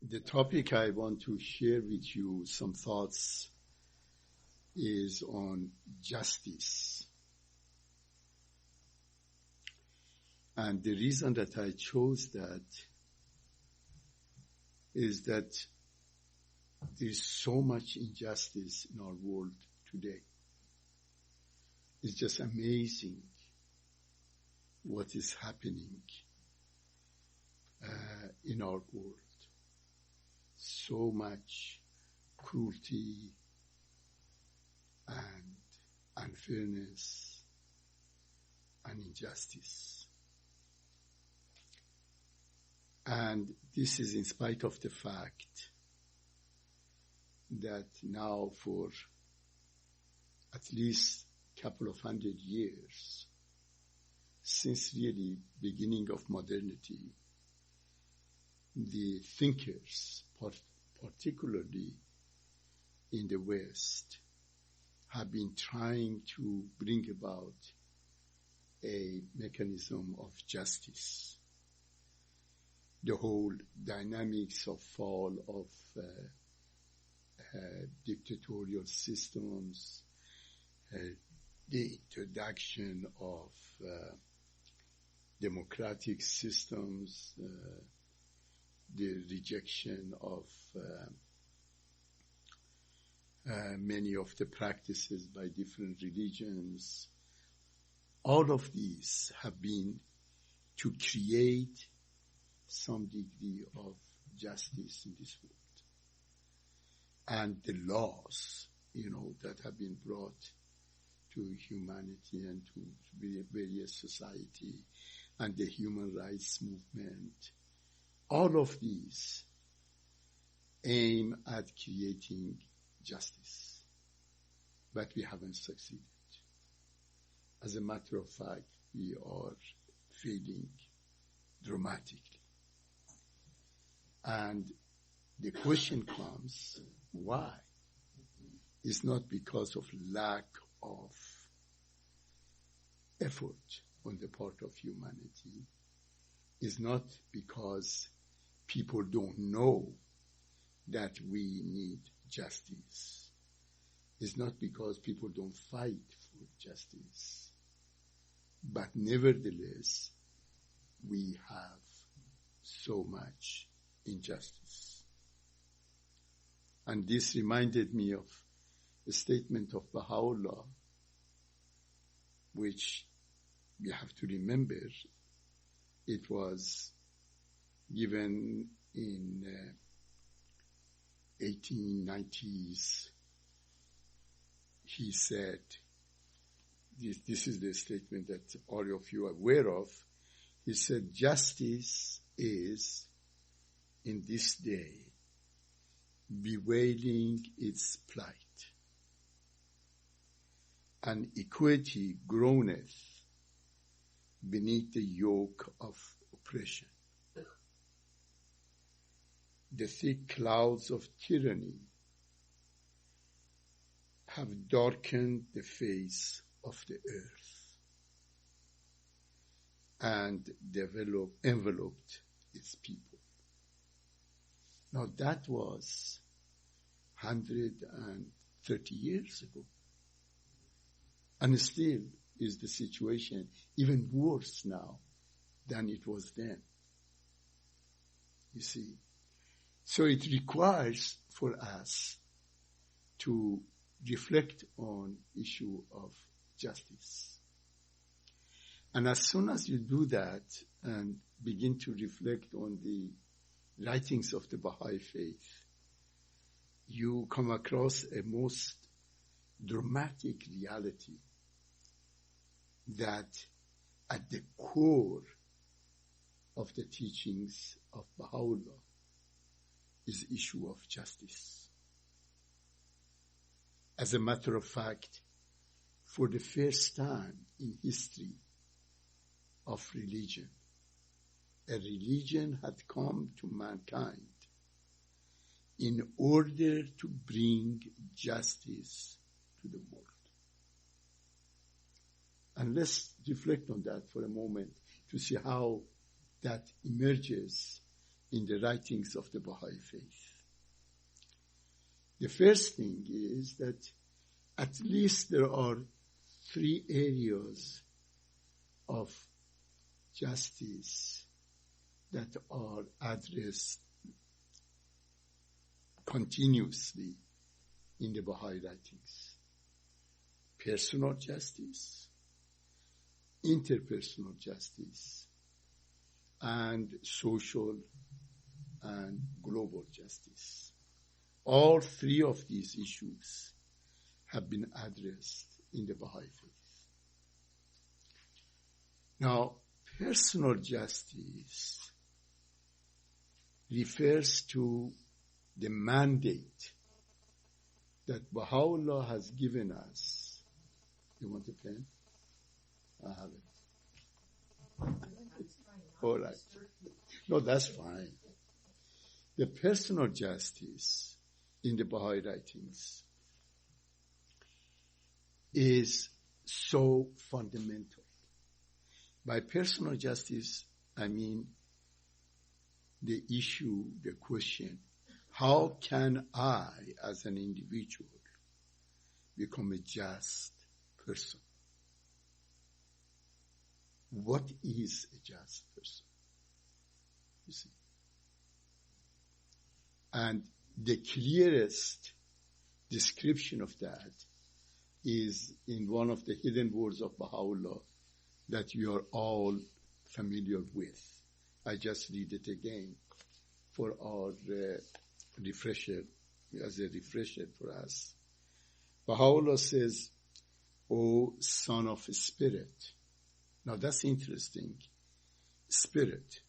The topic I want to share with you some thoughts is on justice. And the reason that I chose that is that there is so much injustice in our world today. It's just amazing what is happening in our world. So much cruelty and unfairness and injustice. And this is in spite of the fact that now for at least a couple of 100 years, since really beginning of modernity, the thinkers, particularly in the West, have been trying to bring about a mechanism of justice. The whole dynamics of fall of dictatorial systems, the introduction of democratic systems, the rejection of many of the practices by different religions. All of these have been to create some degree of justice in this world. And the laws, that have been brought to humanity and to various society and the human rights movement, all of these aim at creating justice, but we haven't succeeded. As a matter of fact, we are failing dramatically. And the question comes, why? It's not because of lack of effort on the part of humanity. It's not because people don't know that we need justice. It's not because people don't fight for justice. But nevertheless, we have so much injustice. And this reminded me of a statement of Baha'u'llah, which we have to remember. It was given in 1890s. He said, this is the statement that all of you are aware of. He said, justice is, in this day, bewailing its plight, and equity groaneth beneath the yoke of oppression. The thick clouds of tyranny have darkened the face of the earth and enveloped its people. Now that was 130 years ago. And still is the situation even worse now than it was then. You see. So it requires for us to reflect on issue of justice. And as soon as you do that and begin to reflect on the writings of the Baha'i faith, you come across a most dramatic reality that at the core of the teachings of Baha'u'llah is the issue of justice. As a matter of fact, for the first time in history of religion, a religion had come to mankind in order to bring justice to the world. And let's reflect on that for a moment to see how that emerges in the writings of the Baha'i faith. The first thing is that at least there are 3 areas of justice that are addressed continuously in the Baha'i writings: personal justice, interpersonal justice, and social and global justice. All 3 of these issues have been addressed in the Baha'i faith. Now, personal justice refers to the mandate that Baha'u'llah has given us. You want a pen? I have it. All right. No, that's fine. The personal justice in the Baha'i writings is so fundamental. By personal justice, I mean the issue, the question, how can I, as an individual, become a just person? What is a just person? You see. And the clearest description of that is in one of the hidden words of Baha'u'llah that you are all familiar with. I just read it again for our refresher, as a refresher for us. Baha'u'llah says, O son of spirit. Now that's interesting. Spirit.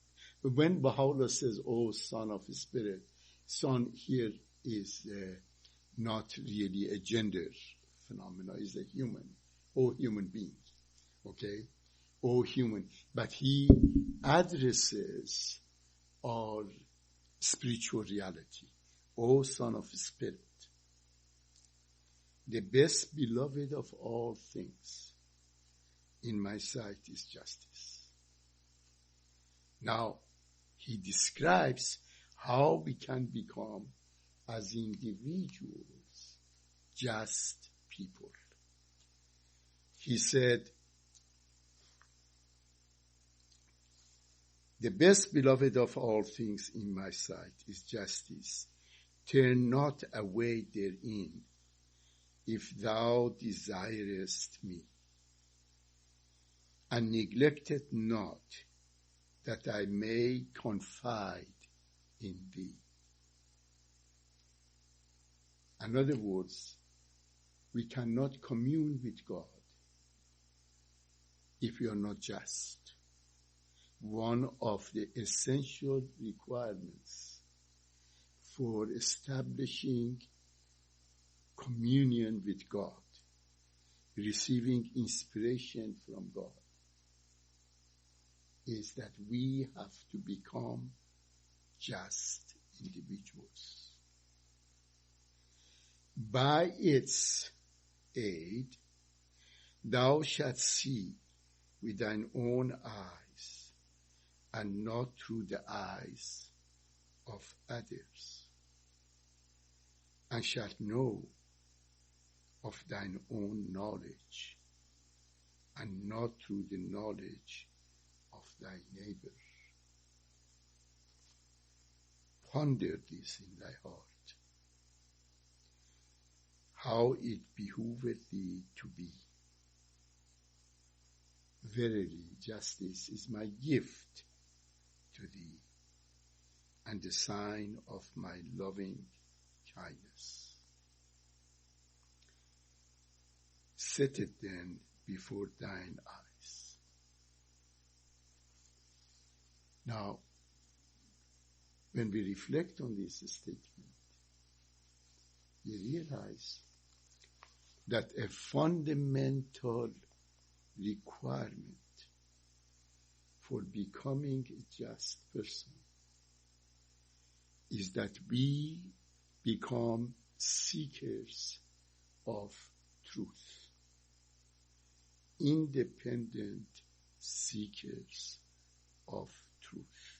But when Baha'u'llah says, O son of spirit, son here is not really a gender phenomena, is a human, or human being, okay, or human. But he addresses our spiritual reality, O son of spirit. The best beloved of all things in my sight is justice. Now, he describes how we can become, as individuals, just people. He said, the best beloved of all things in my sight is justice. Turn not away therein, if thou desirest me, and neglect it not, that I may confide in thee. In other words, we cannot commune with God if we are not just. One of the essential requirements for establishing communion with God, receiving inspiration from God, is that we have to become just individuals. By its aid, thou shalt see with thine own eyes, and not through the eyes of others, and shalt know of thine own knowledge, and not through the knowledge of thy neighbor. Ponder this in thy heart, how it behoveth thee to be. Verily, justice is my gift to thee, and the sign of my loving kindness. Set it then before thine eyes. Now, when we reflect on this statement, we realize that a fundamental requirement for becoming a just person is that we become seekers of truth, independent seekers of truth.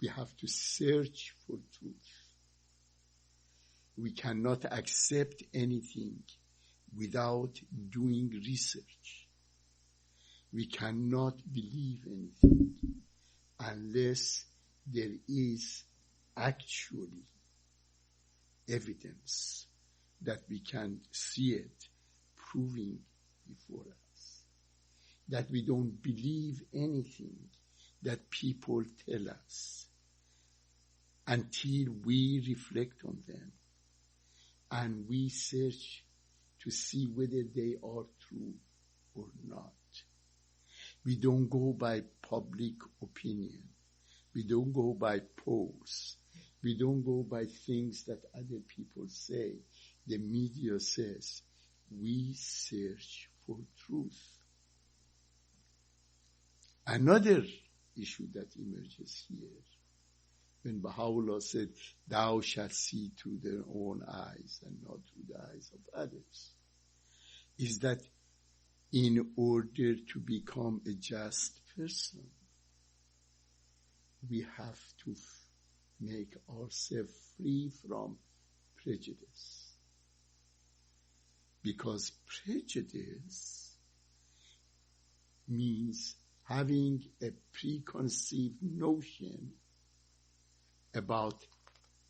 We have to search for truth. We cannot accept anything without doing research. We cannot believe anything unless there is actually evidence that we can see it proving before us. That we don't believe anything that people tell us until we reflect on them and we search to see whether they are true or not. We don't go by public opinion. We don't go by polls. We don't go by things that other people say. The media says. We search for truth. Another issue that emerges here, when Baha'u'llah said, thou shalt see through their own eyes and not through the eyes of others, is that in order to become a just person, we have to make ourselves free from prejudice. Because prejudice means having a preconceived notion about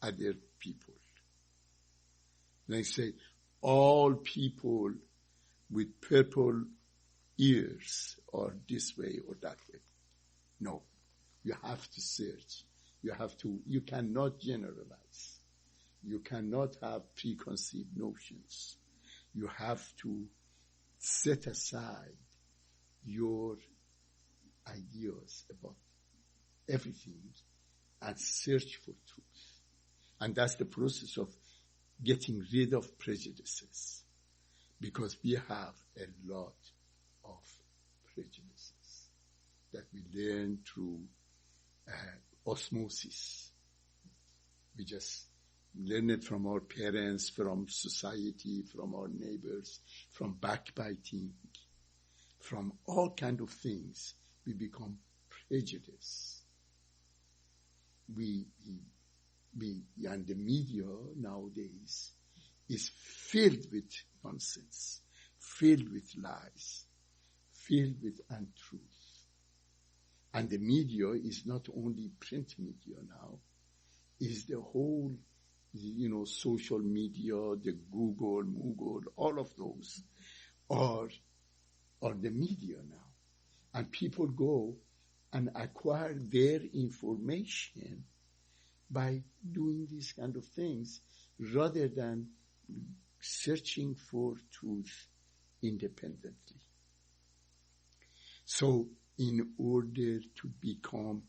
other people. They say, all people with purple ears are this way or that way. No. You have to search. You cannot generalize. You cannot have preconceived notions. You have to set aside your ideas about everything and search for truth. And that's the process of getting rid of prejudices, because we have a lot of prejudices that we learn through osmosis. We just learn it from our parents, from society, from our neighbors, from backbiting, from all kinds of things. We become prejudiced. And the media nowadays is filled with nonsense, filled with lies, filled with untruth. And the media is not only print media now, is the whole, social media, the Google, all of those are the media now. And people go and acquire their information by doing these kind of things rather than searching for truth independently. So, in order to become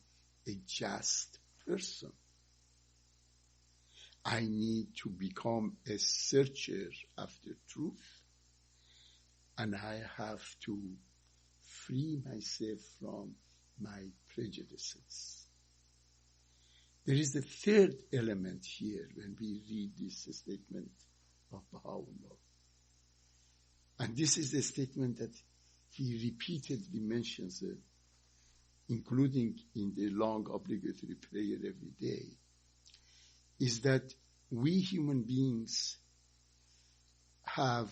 a just person, I need to become a searcher after truth, and I have to free myself from my prejudices. There is a third element here when we read this statement of Baha'u'llah. And this is the statement that he repeatedly mentions, including in the long obligatory prayer every day, is that we human beings have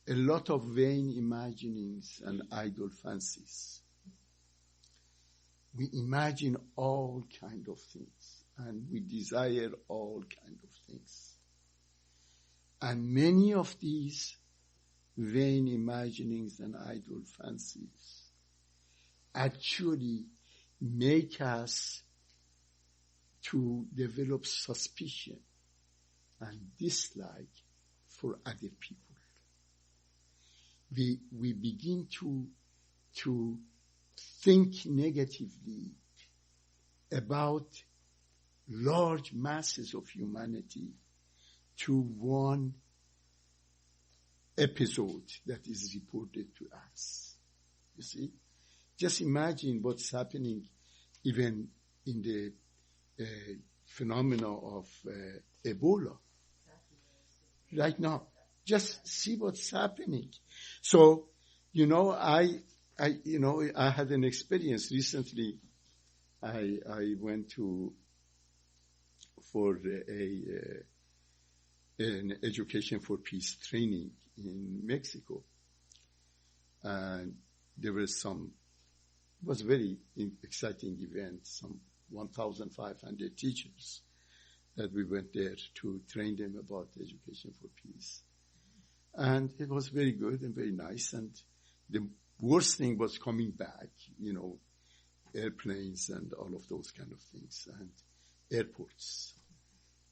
a lot of vain imaginings and idle fancies. We imagine all kinds of things, and we desire all kinds of things. And many of these vain imaginings and idle fancies actually make us to develop suspicion and dislike for other people. We begin to think negatively about large masses of humanity to one episode that is reported to us. You see? Just imagine what's happening even in the phenomena of Ebola right now. Just see what's happening. So, I had an experience recently. I went for an education for peace training in Mexico. And there was it was a very exciting event, some 1,500 teachers that we went there to train them about education for peace. And it was very good and very nice. And the worst thing was coming back, airplanes and all of those kind of things, and airports.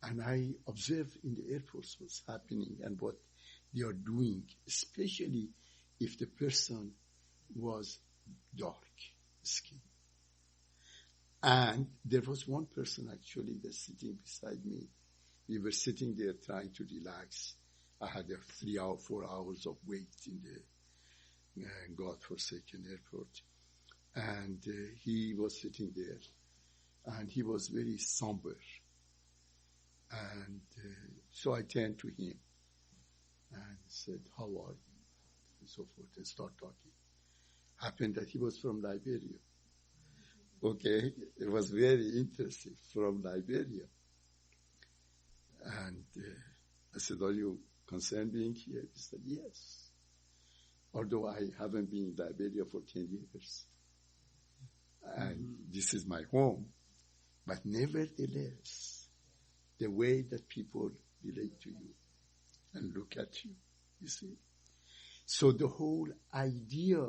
And I observed in the airports what's happening and what they are doing, especially if the person was dark skin. And there was one person actually that's sitting beside me. We were sitting there trying to relax. I had a 4 hours of wait in the godforsaken airport. And he was sitting there, and he was very somber. And so I turned to him and said, "How are you?" and so forth, and start talking. Happened that he was from Liberia. Okay, it was very interesting, from Liberia. And I said, "Are you concerned being here?" He said, "Yes. Although I haven't been in Liberia for 10 years. And this is my home. But nevertheless, the way that people relate to you and look at you, you see." So the whole idea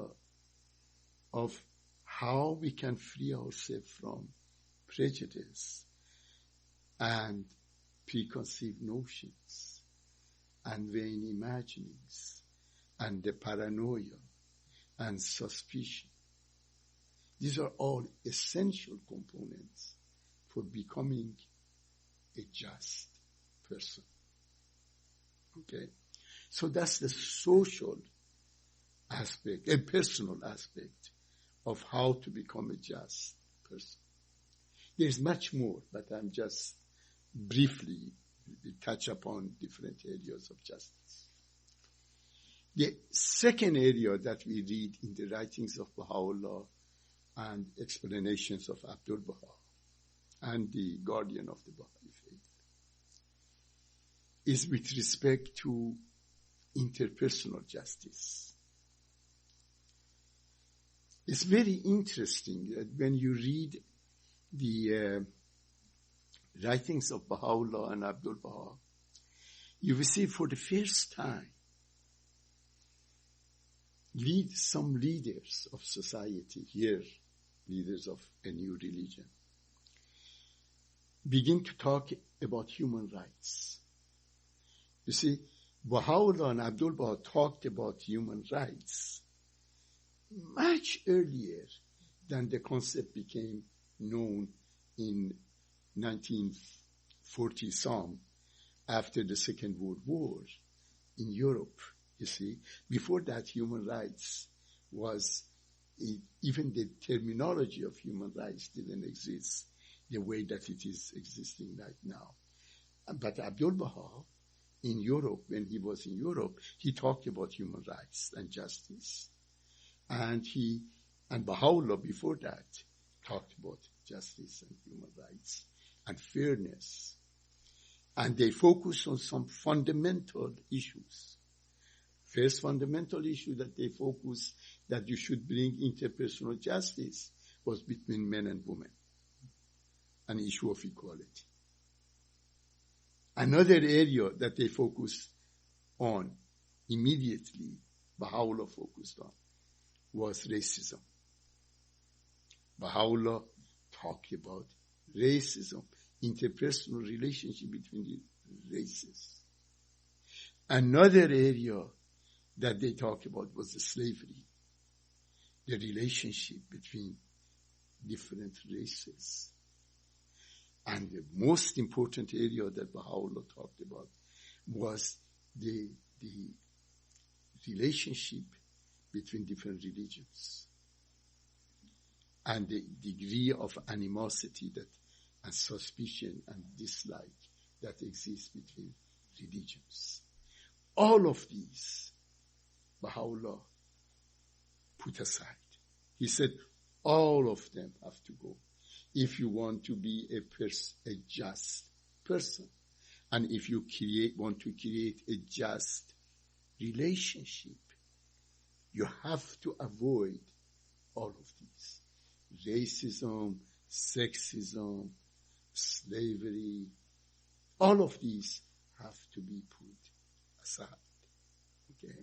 of how we can free ourselves from prejudice and preconceived notions and vain imaginings and the paranoia and suspicion, these are all essential components for becoming a just person. Okay? So that's the social aspect, a personal aspect of how to become a just person. There's much more, but I'm just briefly touch upon different areas of justice. The second area that we read in the writings of Baha'u'llah and explanations of Abdul Baha and the guardian of the Baha'i faith is with respect to interpersonal justice. It's very interesting that when you read the writings of Baha'u'llah and Abdul Baha, you will see for the first time some leaders of society here, leaders of a new religion, begin to talk about human rights. You see, Baha'u'llah and Abdul Baha talked about human rights much earlier than the concept became known in 1940 some, after the Second World War in Europe. You see, before that, human rights was, even the terminology of human rights didn't exist the way that it is existing right now. But Abdul Baha, in Europe, when he was in Europe, he talked about human rights and justice. And Baha'u'llah before that talked about justice and human rights and fairness. And they focused on some fundamental issues. First fundamental issue that they focused that you should bring interpersonal justice was between men and women, an issue of equality. Another area that they focused on immediately, Baha'u'llah focused on, was racism. Baha'u'llah talked about racism, interpersonal relationship between the races. Another area that they talked about was the slavery, the relationship between different races. And the most important area that Baha'u'llah talked about was the relationship between different religions and the degree of animosity and suspicion and dislike that exists between religions. All of these, Baha'u'llah put aside. He said all of them have to go. if you want to be a just person, and if you want to create a just relationship, you have to avoid all of these. Racism, sexism, slavery, all of these have to be put aside. Okay?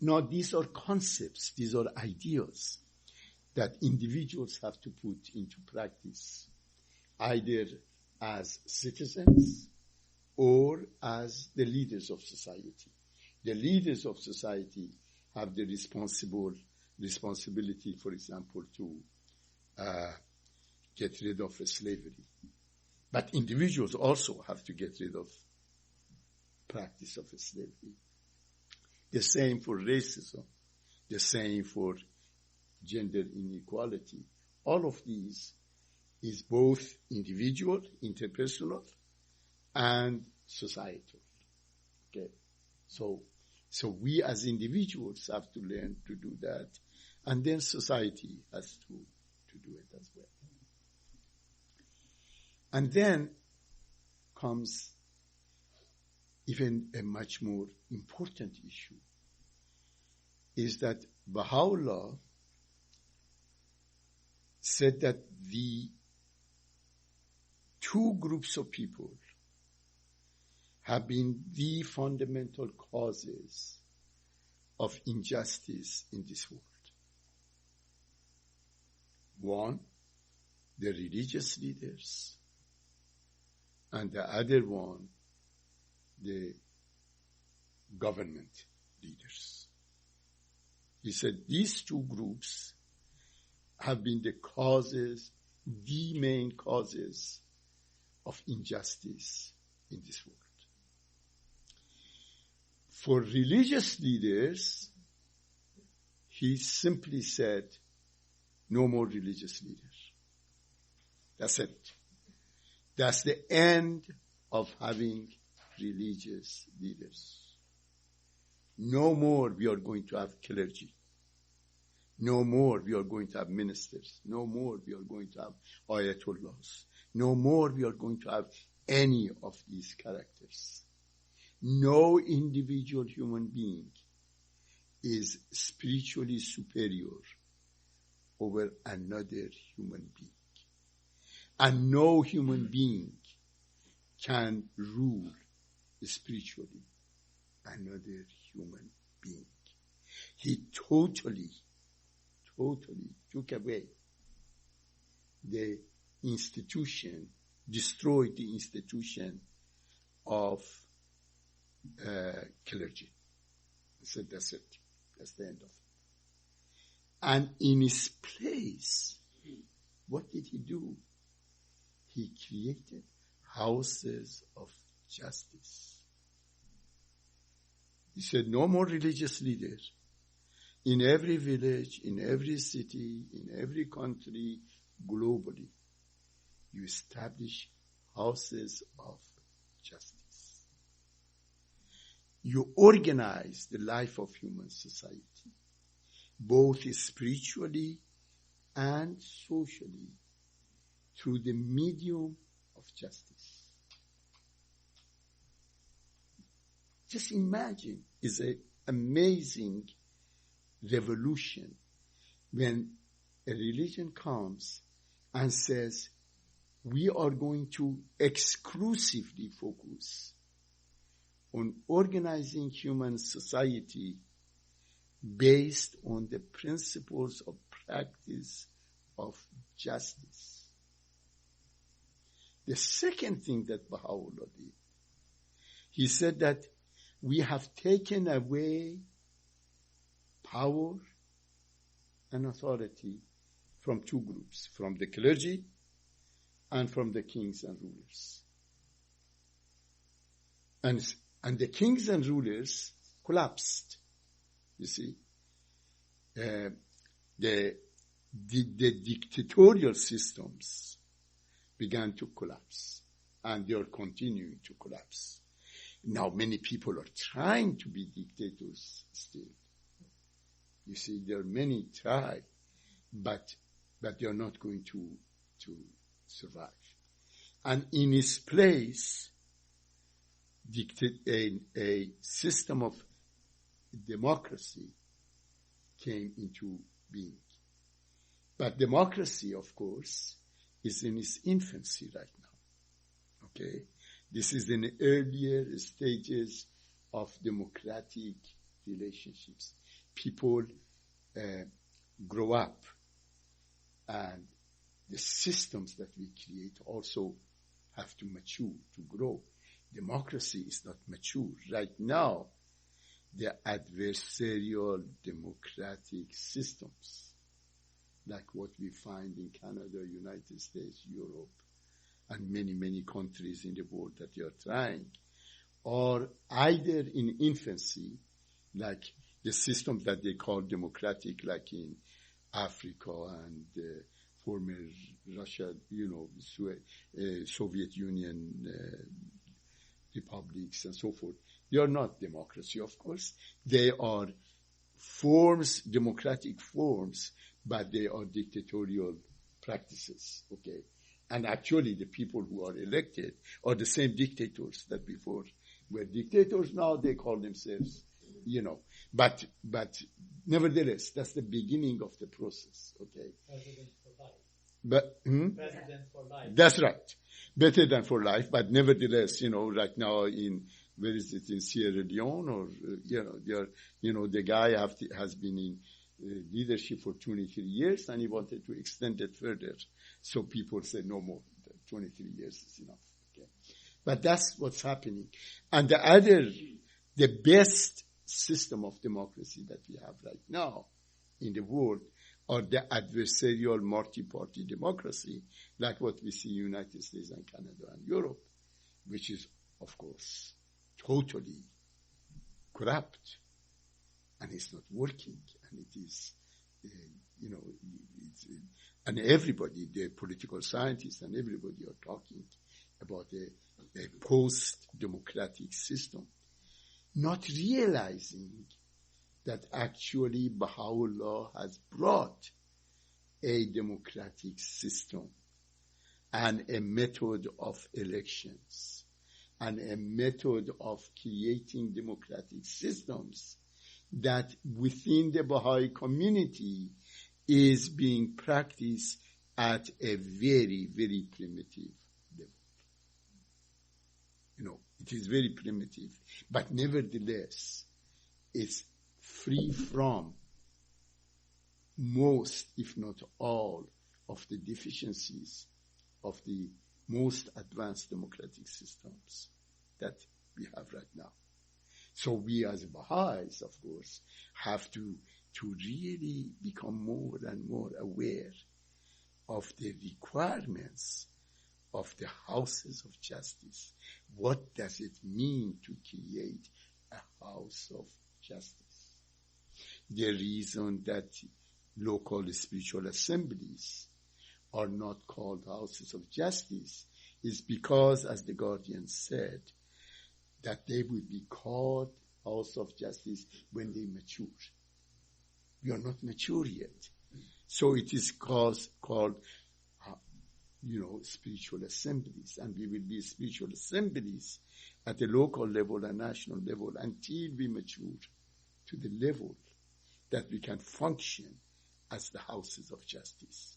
Now, these are concepts, these are ideas that individuals have to put into practice, either as citizens or as the leaders of society. The leaders of society have the responsibility, for example, to get rid of slavery. But individuals also have to get rid of practice of slavery. The same for racism, the same for gender inequality. All of these is both individual, interpersonal, and societal. Okay, so we as individuals have to learn to do that, and then society has to do it as well. And then comes even a much more important issue, is that Baha'u'llah said that the two groups of people have been the fundamental causes of injustice in this world. One, the religious leaders, and the other one, the government leaders. He said these two groups have been the main causes of injustice in this world. For religious leaders, he simply said, no more religious leaders. That's it. That's the end of having religious leaders. No more we are going to have clergy. No more we are going to have ministers. No more we are going to have ayatollahs. No more we are going to have any of these characters. No individual human being is spiritually superior over another human being. And no human being can rule spiritually another human being. He totally took away the institution, destroyed the institution of clergy. He said, that's it. That's the end of it. And in his place, what did he do? He created houses of justice. He said, no more religious leaders. In every village, in every city, in every country, globally, you establish houses of justice. You organize the life of human society, both spiritually and socially, through the medium of justice. Just imagine, it's an amazing revolution when a religion comes and says, we are going to exclusively focus on organizing human society based on the principles of practice of justice. The second thing that Baha'u'llah did, he said that we have taken away power and authority from two groups, from the clergy and from the kings and rulers. And the kings and rulers collapsed. You see, the dictatorial systems began to collapse, and they are continuing to collapse. Now many people are trying to be dictators still. You see, there are many try but they are not going to survive. And in its place, a system of democracy came into being. But democracy, of course, is in its infancy right now. Okay? This is in the earlier stages of democratic relationships. People grow up, and the systems that we create also have to mature, to grow. Democracy is not mature. Right now, the adversarial democratic systems, like what we find in Canada, United States, Europe, and many, many countries in the world that they are trying, are either in infancy, like the systems that they call democratic, like in Africa and former Russia, Soviet Union republics and so forth. They are not democracy, of course. They are forms, democratic forms, but they are dictatorial practices, okay? And actually the people who are elected are the same dictators that before were dictators. Now they call themselves, but nevertheless, that's the beginning of the process, okay? President for life. But, President for life. That's right. Better than for life, but nevertheless, right now where is it, in Sierra Leone, or, the guy has been in leadership for 23 years, and he wanted to extend it further. So people said no more, 23 years is enough. Okay. But that's what's happening. And the best system of democracy that we have right now in the world are the adversarial multi-party democracy, like what we see in the United States and Canada and Europe, which is, of course, totally corrupt, and it's not working, and it is, and everybody, the political scientists and everybody are talking about a post-democratic system, not realizing that actually Baha'u'llah has brought a democratic system and a method of elections and a method of creating democratic systems that within the Baha'i community is being practiced at a very, very primitive level. It is very primitive, but nevertheless, it's free from most, if not all, of the deficiencies of the most advanced democratic systems that we have right now. So we as Baha'is, of course, have to really become more and more aware of the requirements of the houses of justice. What does it mean to create a house of justice? The reason that local spiritual assemblies are not called houses of justice is because, as the Guardian said, that they will be called house of justice when they mature. We are not mature yet. So it is called spiritual assemblies, and we will be spiritual assemblies at the local level and national level until we mature to the level that we can function as the houses of justice.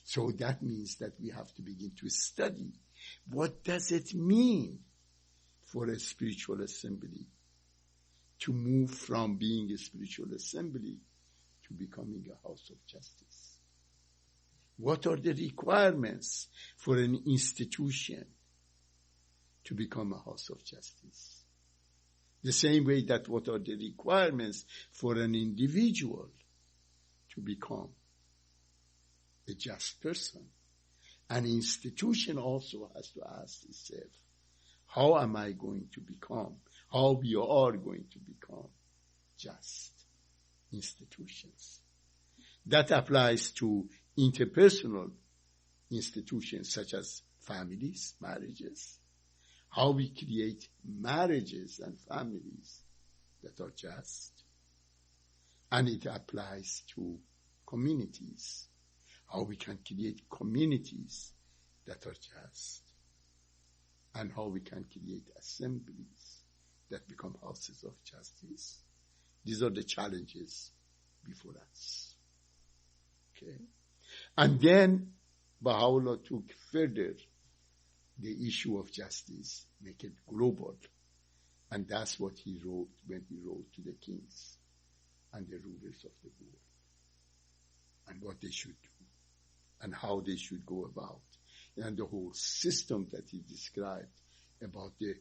So that means that we have to begin to study, what does it mean for a spiritual assembly to move from being a spiritual assembly to becoming a house of justice? What are the requirements for an institution to become a house of justice? The same way that what are the requirements for an individual to become a just person? An institution also has to ask itself, how am I going to become, how we are going to become just institutions? That applies to interpersonal institutions such as families, marriages, how we create marriages and families that are just. And it applies to communities, how we can create communities that are just, and how we can create assemblies that become houses of justice. These are the challenges before us. Okay? And then Baha'u'llah took further the issue of justice, make it global. And that's what he wrote when he wrote to the kings and the rulers of the world, and what they should do, and how they should go about, and the whole system that he described about the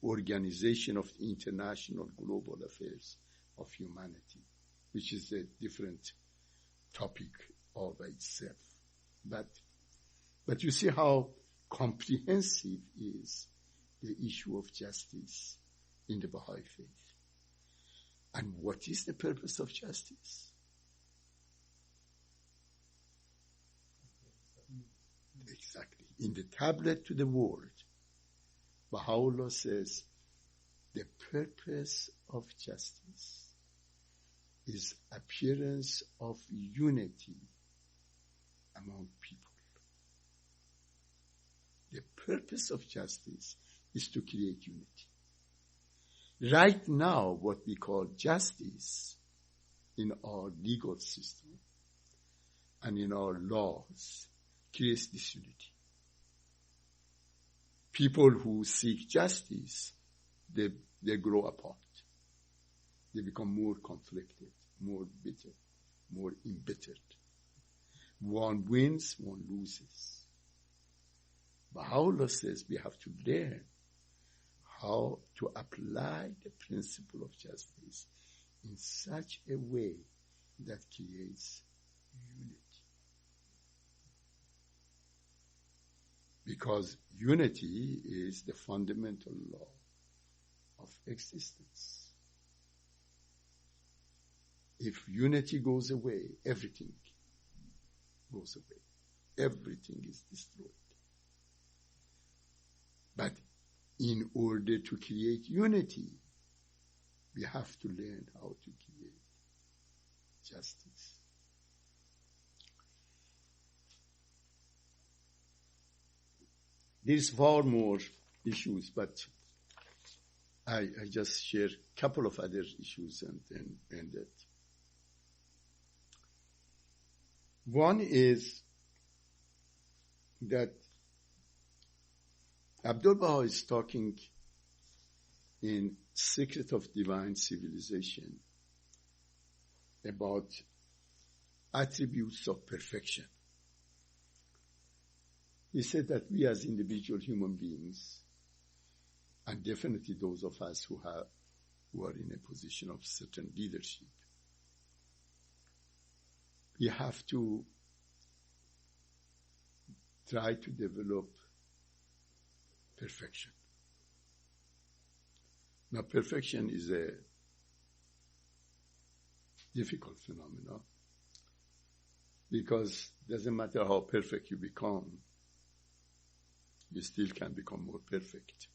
organization of international global affairs of humanity, which is a different topic all by itself. But you see how comprehensive is the issue of justice in the Baha'i faith. And what is the purpose of justice? Exactly. In the tablet to the world, Baha'u'llah says the purpose of justice is appearance of unity among people. The purpose of justice is to create unity. Right now, what we call justice in our legal system and in our laws creates disunity. People who seek justice, they grow apart. They become more conflicted, more bitter, more embittered. One wins, one loses. Baha'u'llah says we have to learn how to apply the principle of justice in such a way that creates unity. Because unity is the fundamental law of existence. If unity goes away, everything goes away. Everything is destroyed. But in order to create unity, we have to learn how to create justice. There's far more issues, but I just share a couple of other issues and then end it. One is that Abdu'l-Baha is talking in Secret of Divine Civilization about attributes of perfection. He said that we as individual human beings, and definitely those of us who are in a position of certain leadership, we have to try to develop perfection. Now, perfection is a difficult phenomenon because it doesn't matter how perfect you become, you still can become more perfect.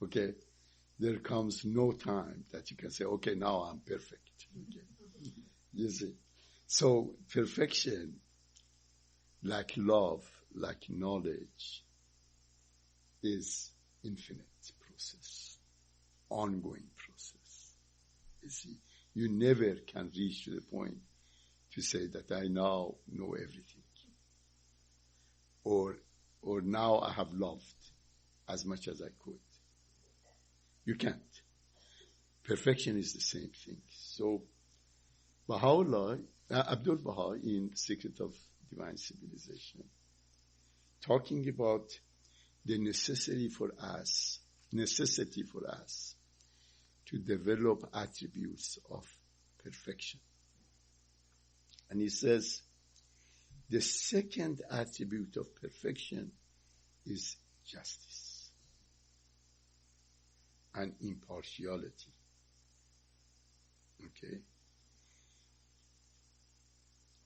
Okay? There comes no time that you can say, okay, now I'm perfect. Okay? You see? So, perfection, like love, like knowledge, is infinite process, ongoing process. You see, you never can reach to the point to say that I now know everything. Or now I have loved as much as I could. You can't. Perfection is the same thing. So, Baha'u'llah, Abdu'l-Baha in Secret of Divine Civilization, talking about the necessity for us to develop attributes of perfection. And he says, the second attribute of perfection is justice and impartiality. Okay?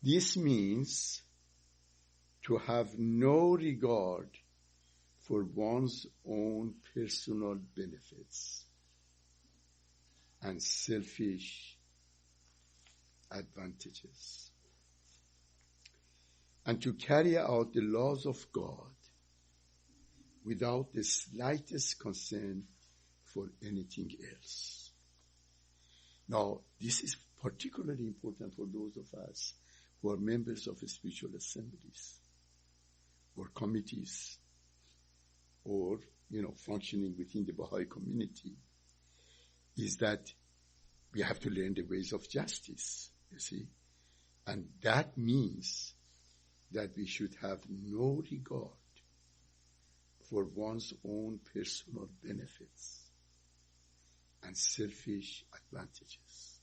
This means to have no regard for one's own personal benefits and selfish advantages. and to carry out the laws of God without the slightest concern for anything else. Now, this is particularly important for those of us who are members of spiritual assemblies or committees or, functioning within the Baha'i community, is that we have to learn the ways of justice, you see. And that means that we should have no regard for one's own personal benefits and selfish advantages,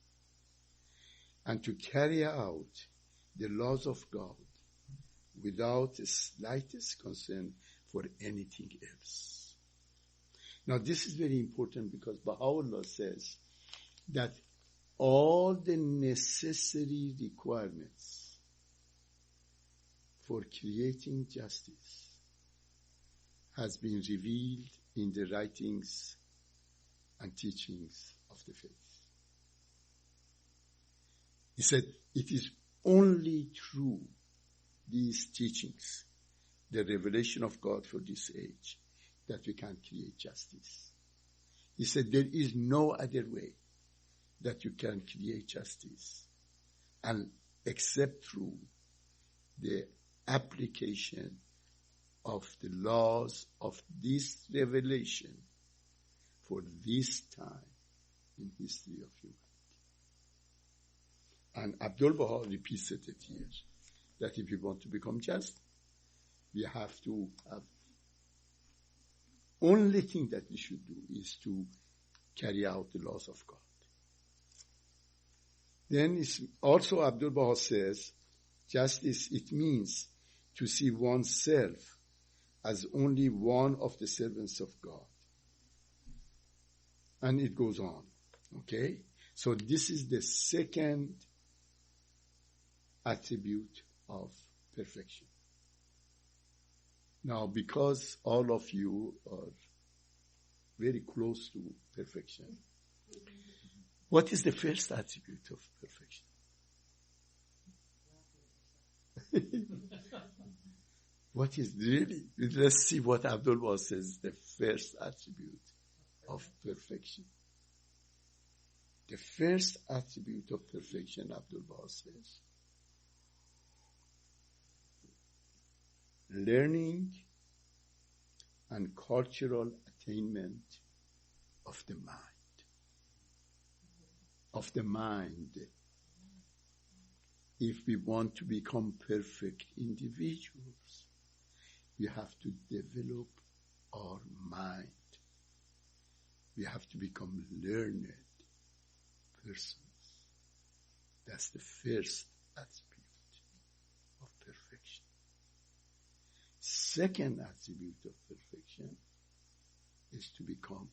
and to carry out the laws of God without the slightest concern for anything else. Now, this is very important because Baha'u'llah says that all the necessary requirements for creating justice has been revealed in the writings and teachings of the faith. He said, it is only through these teachings, the revelation of God for this age, that we can create justice. He said, there is no other way that you can create justice and except through the application of the laws of this revelation for this time in history of humanity. And Abdul Baha repeats it here, that if we want to become just, we have to have, only thing that we should do is to carry out the laws of God. Then it's also Abdul Baha says, justice, it means to see oneself as only one of the servants of God. And it goes on. Okay? So this is the second attribute of perfection. Now, because all of you are very close to perfection, what is the first attribute of perfection? What is really? Let's see what Abdul Baha says, the first attribute of perfection. The first attribute of perfection, Abdul Baha says, learning and cultural attainment of the mind. Of the mind. If we want to become perfect individuals, we have to develop our mind. We have to become learned persons. That's the first attribute of perfection. Second attribute of perfection is to become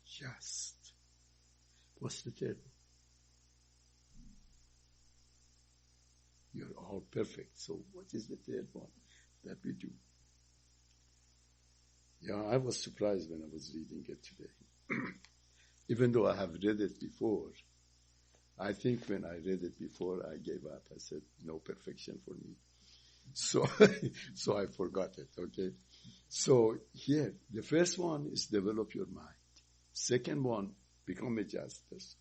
just. What's the third one? You're all perfect. So what is the third one that we do? Yeah, I was surprised when I was reading it today. Even though I have read it before, I think when I read it before, I gave up. I said, no perfection for me. So I forgot it, okay? So here, the first one is develop your mind. Second one, become a just person.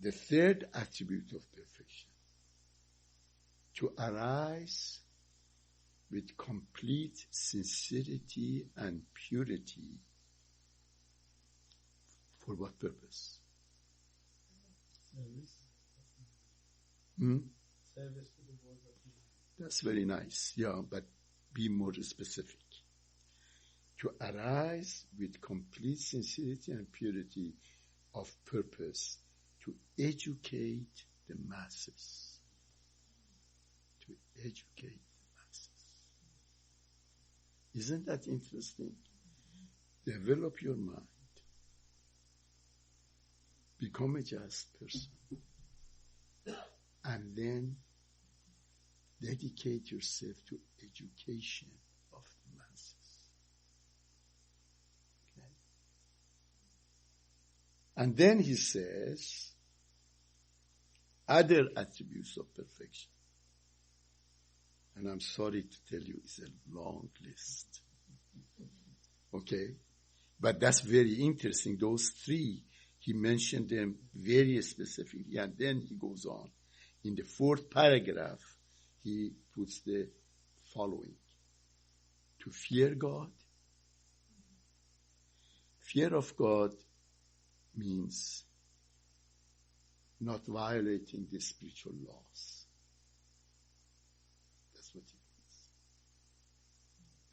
The third attribute of perfection, to arise with complete sincerity and purity. For what purpose? Service. Service to the world of humanity. That's very nice, yeah, but be more specific. To arise with complete sincerity and purity of purpose, to educate the masses. To educate the masses. Isn't that interesting? Develop your mind. Become a just person. And then dedicate yourself to education of the masses. Okay? And then he says, other attributes of perfection. And I'm sorry to tell you, it's a long list. Okay? But that's very interesting. Those three, he mentioned them very specifically. And then he goes on. In the fourth paragraph, he puts the following. To fear God. Fear of God means not violating the spiritual laws. That's what it means.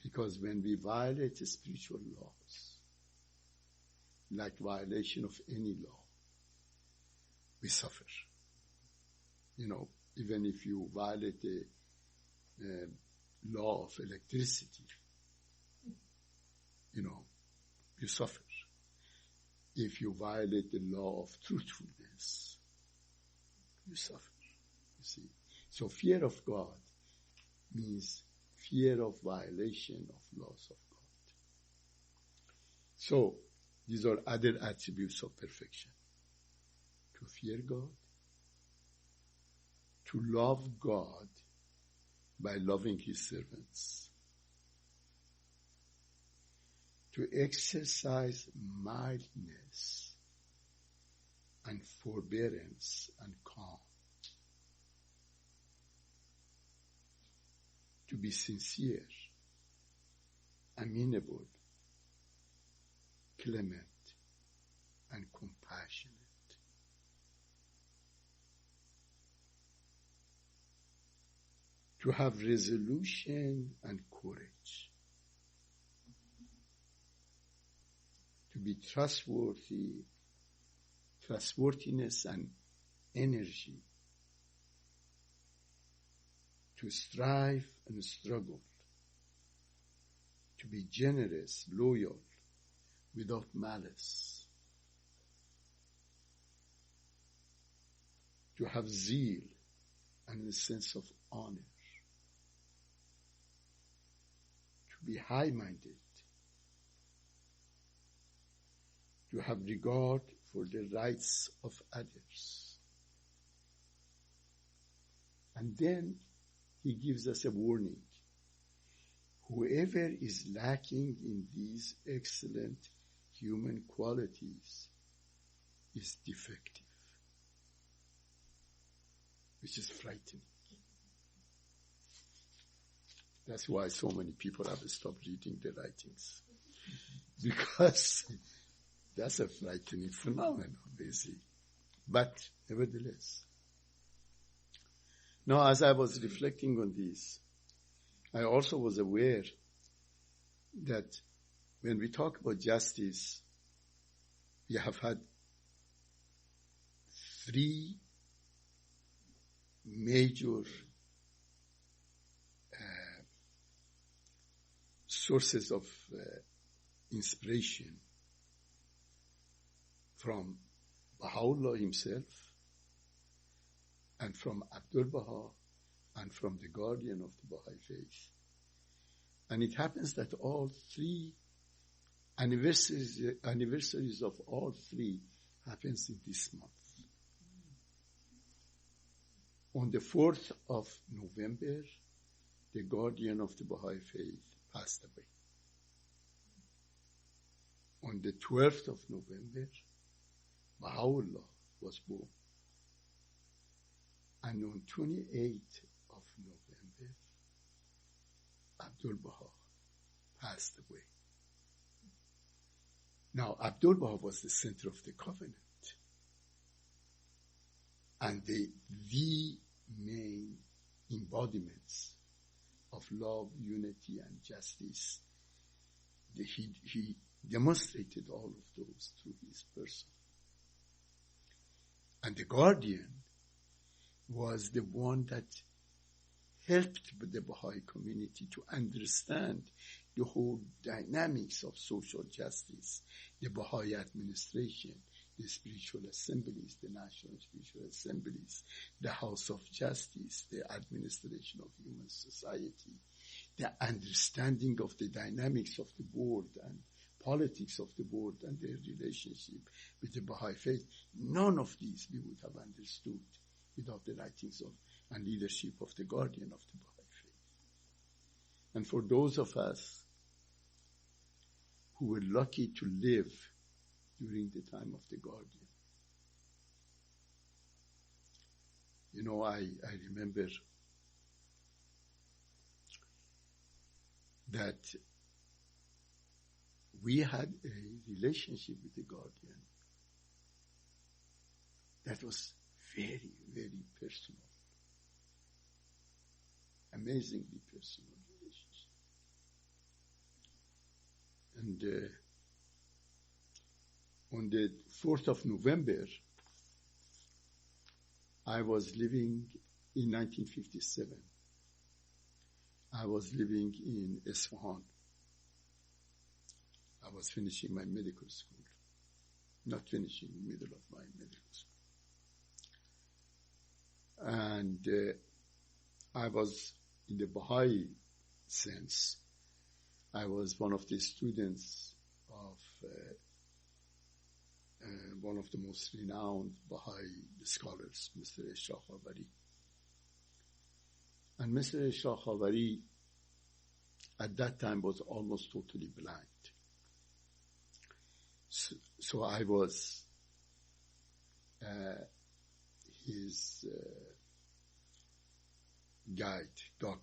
Because when we violate the spiritual laws, like violation of any law, we suffer. Even if you violate the law of electricity, you suffer. If you violate the law of truthfulness, you suffer. You see. So fear of God means fear of violation of laws of God. So these are other attributes of perfection. To fear God, to love God by loving His servants, to exercise mildness and forbearance and calm, to be sincere, amenable, clement, and compassionate. To have resolution and courage. To be trustworthiness and energy. To strive and struggle. To be generous, loyal, without malice. To have zeal and a sense of honor. To be high-minded. To have regard for the rights of others. And then he gives us a warning. Whoever is lacking in these excellent human qualities is defective, which is frightening. That's why so many people have stopped reading the writings. Because that's a frightening phenomenon, you see. But nevertheless. Now, as I was reflecting on this, I also was aware that when we talk about justice, we have had three major sources of inspiration from Baha'u'llah himself, and from Abdul Baha, and from the guardian of the Baha'i faith. And it happens that all three anniversaries of all three happens in this month. On the 4th of November, the guardian of the Baha'i faith passed away. On the 12th of November, Baha'u'llah was born. And on 28th of November, Abdul Baha passed away. Now, Abdul Baha was the center of the covenant. And the main embodiments of love, unity, and justice. He demonstrated all of those through his person. And the guardian was the one that helped the Baha'i community to understand the whole dynamics of social justice, the Baha'i administration, the spiritual assemblies, the national spiritual assemblies, the House of Justice, the administration of human society, the understanding of the dynamics of the board and politics of the board and their relationship with the Baha'i faith. None of these we would have understood without the writings of and leadership of the guardian of the Baha'i faith. And for those of us who were lucky to live during the time of the Guardian, you know, I remember that we had a relationship with the Guardian that was very, very personal. Amazingly personal relationship. And on the 4th of November, I was living in 1957. I was living in Isfahan. I was finishing my medical school. Not finishing, middle of my medical school. And I was, in the Baha'i sense, I was one of the students of one of the most renowned Baha'i scholars, Mr. Ishraq Khavari. And Mr. Ishraq Khavari at that time was almost totally blind. So I was his guide, dog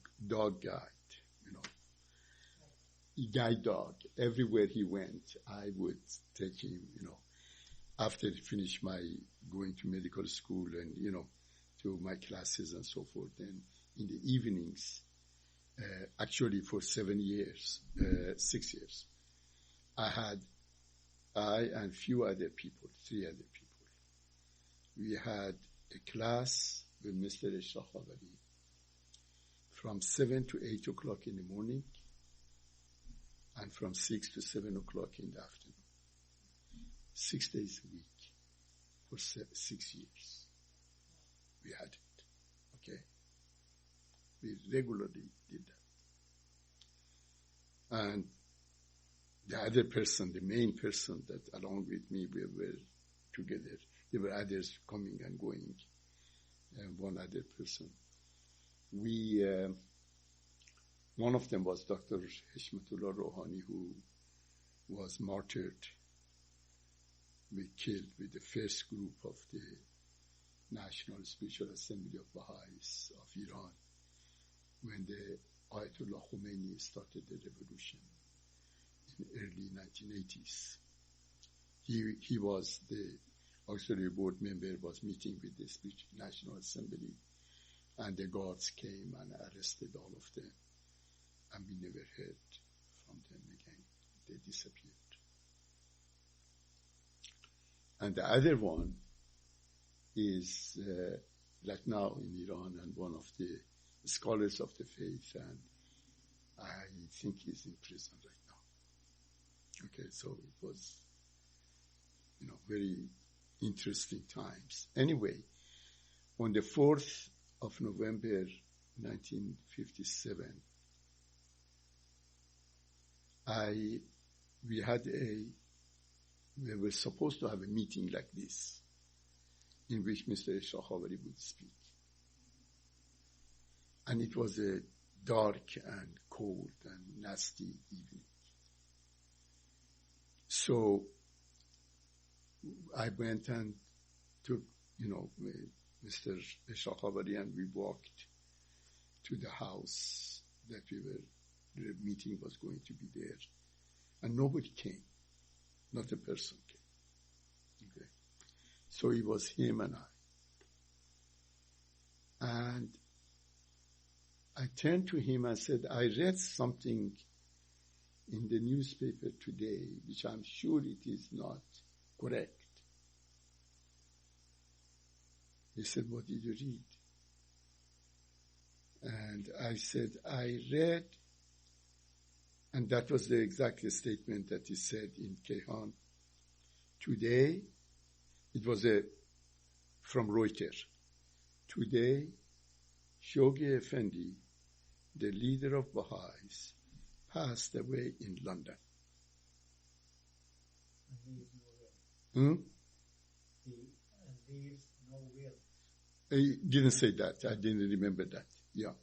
guide, you know, guide dog. Everywhere he went, I would take him, you know, after I finished my going to medical school and, you know, to my classes and so forth. And in the evenings, actually for 6 years, I and few other people, 3 other people, we had a class with Mr. Ishraq Khavari from 7 to 8 o'clock in the morning and from 6 to 7 o'clock in the afternoon. 6 days a week for 6 years. We had it. Okay? We regularly did that. And the other person, the main person that along with me, we were together. There were others coming and going. And one other person. One of them was Dr. Hishmatullah Rohani, who was martyred. We killed with the first group of the National Spiritual Assembly of Baha'is of Iran when the Ayatollah Khomeini started the revolution in early 1980s. He was the auxiliary board member, was meeting with the National Assembly, and the guards came and arrested all of them, and we never heard from them again. They disappeared. And the other one is like now in Iran and one of the scholars of the faith, and I think he's in prison right now. Okay, so it was, you know, very interesting times. Anyway, on the 4th of November 1957, we were supposed to have a meeting like this in which Mr. Ishraq Khavari would speak. And it was a dark and cold and nasty evening. So I went and took, you know, Mr. Ishraq Khavari, and we walked to the house that the meeting was going to be there. And nobody came. Not a person came. Okay. So it was him and I. And I turned to him and said, I read something in the newspaper today, which I'm sure it is not correct. He said, what did you read? And I said, I read, and that was the exact statement that he said in Kehan. Today, it was from Reuters. Today, Shoghi Effendi, the leader of Baha'is, passed away in London. And leaves no will. I didn't say that. I didn't remember that. Yeah.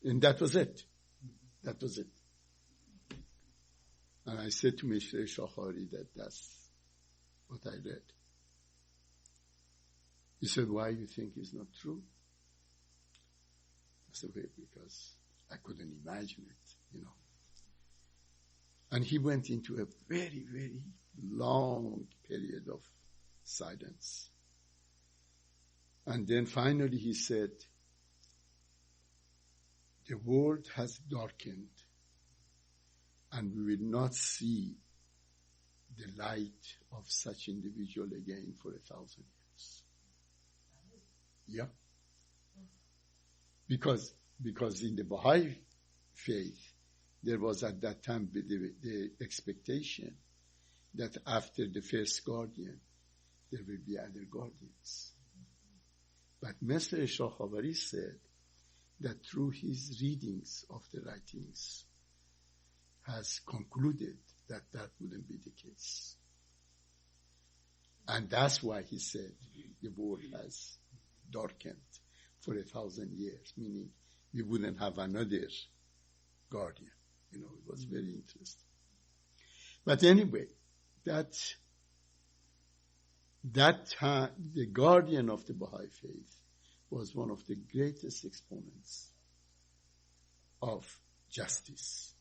And that was it. That was it. And I said to Mr. Shakhari that that's what I read. He said, why you think it's not true? I said, well, because I couldn't imagine it, And he went into a very, very long period of silence. And then finally he said, the world has darkened and we will not see the light of such individual again for 1,000 years. Yeah. Because in the Baha'i faith, there was at that time the expectation that after the first guardian, there will be other guardians. But Mr. Shakhavari said that through his readings of the writings, has concluded that that wouldn't be the case. And that's why he said the world has darkened for 1,000 years, meaning we wouldn't have another guardian. It was very interesting. But anyway, that time, the guardian of the Baha'i faith was one of the greatest exponents of justice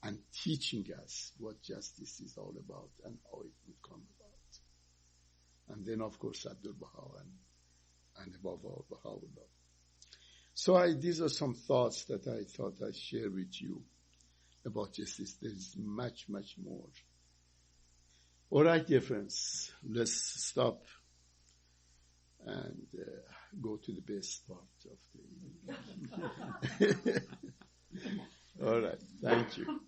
and teaching us what justice is all about and how it would come about. And then, of course, Abdul Baha and above all, Baha'u'llah. So these are some thoughts that I thought I'd share with you about justice. There's much, much more. All right, dear friends, let's stop and go to the best part of the evening. All right, thank you.